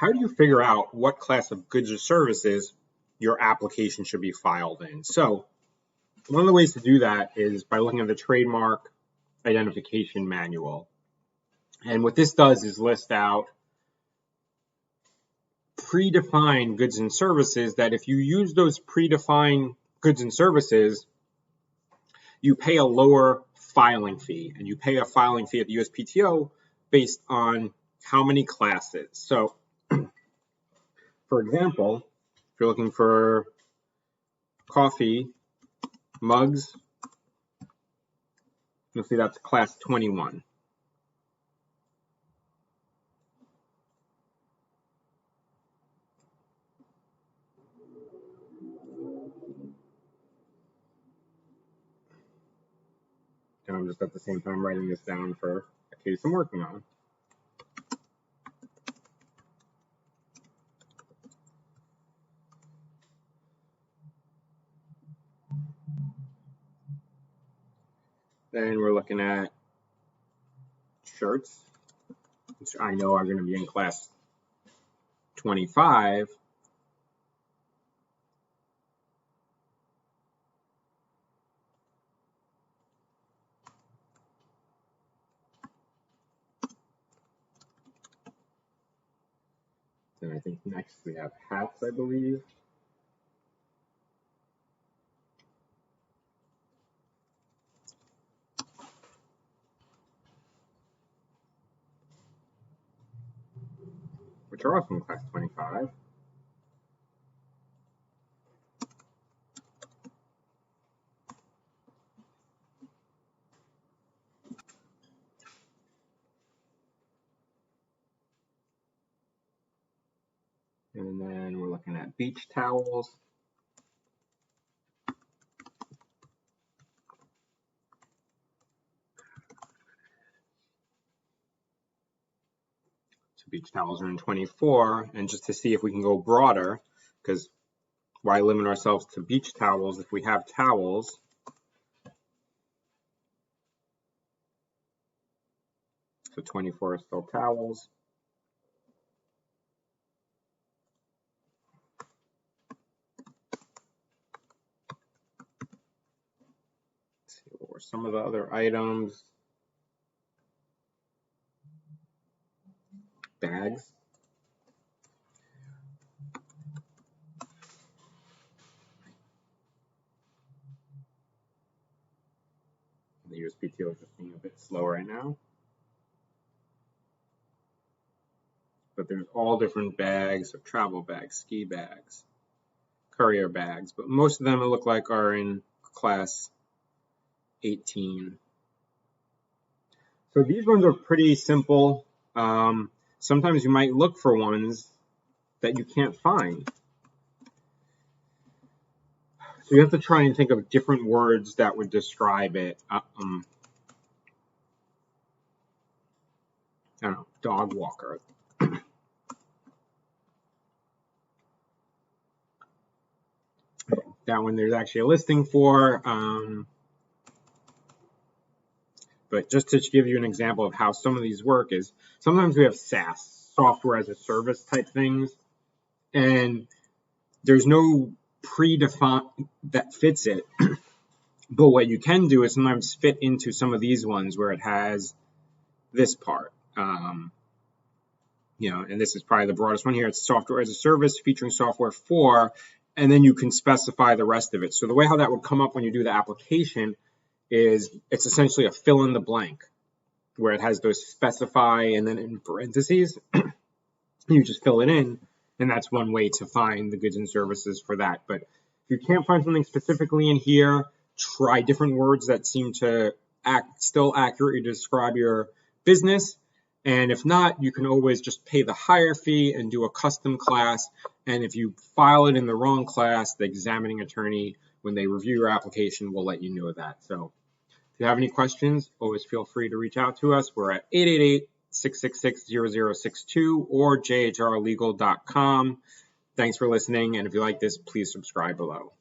how do you figure out what class of goods or services your application should be filed in? So one of the ways to do that is by looking at the Trademark Identification Manual. And what this does is list out predefined goods and services that if you use those predefined goods and services, you pay a lower filing fee, and you pay a filing fee at the USPTO based on how many classes. So, for example, if you're looking for coffee mugs, you'll see that's class 21. And I'm just at the same time writing this down for a case I'm working on. Then we're looking at shirts, which I know are going to be in class 25. Then I think next we have hats, I believe. Which are also in class 25. And then we're looking at beach towels. So beach towels are in 24, and just to see if we can go broader, because why limit ourselves to beach towels if we have towels? So 24 is still towels. Let's see, what were some of the other items? Bags. The USPTO is just being a bit slow right now. But there's all different bags, of travel bags, ski bags, courier bags, but most of them it look like are in class 18. So these ones are pretty simple. Sometimes you might look for ones that you can't find. So you have to try and think of different words that would describe it. I don't know, dog walker. That one there's actually a listing for. But just to give you an example of how some of these work is, sometimes we have SaaS, software as a service type things, and there's no predefined that fits it. But what you can do is sometimes fit into some of these ones where it has this part. And this is probably the broadest one here. It's software as a service featuring software for, and then you can specify the rest of it. So the way how that would come up when you do the application is it's essentially a fill in the blank where it has those specify and then in parentheses, you just fill it in. And that's one way to find the goods and services for that. But if you can't find something specifically in here, try different words that seem to still accurately describe your business. And if not, you can always just pay the higher fee and do a custom class. And if you file it in the wrong class, the examining attorney, when they review your application, will let you know that. So if you have any questions, always feel free to reach out to us. We're at 888-666-0062 or jhrlegal.com. Thanks for listening. And if you like this, please subscribe below.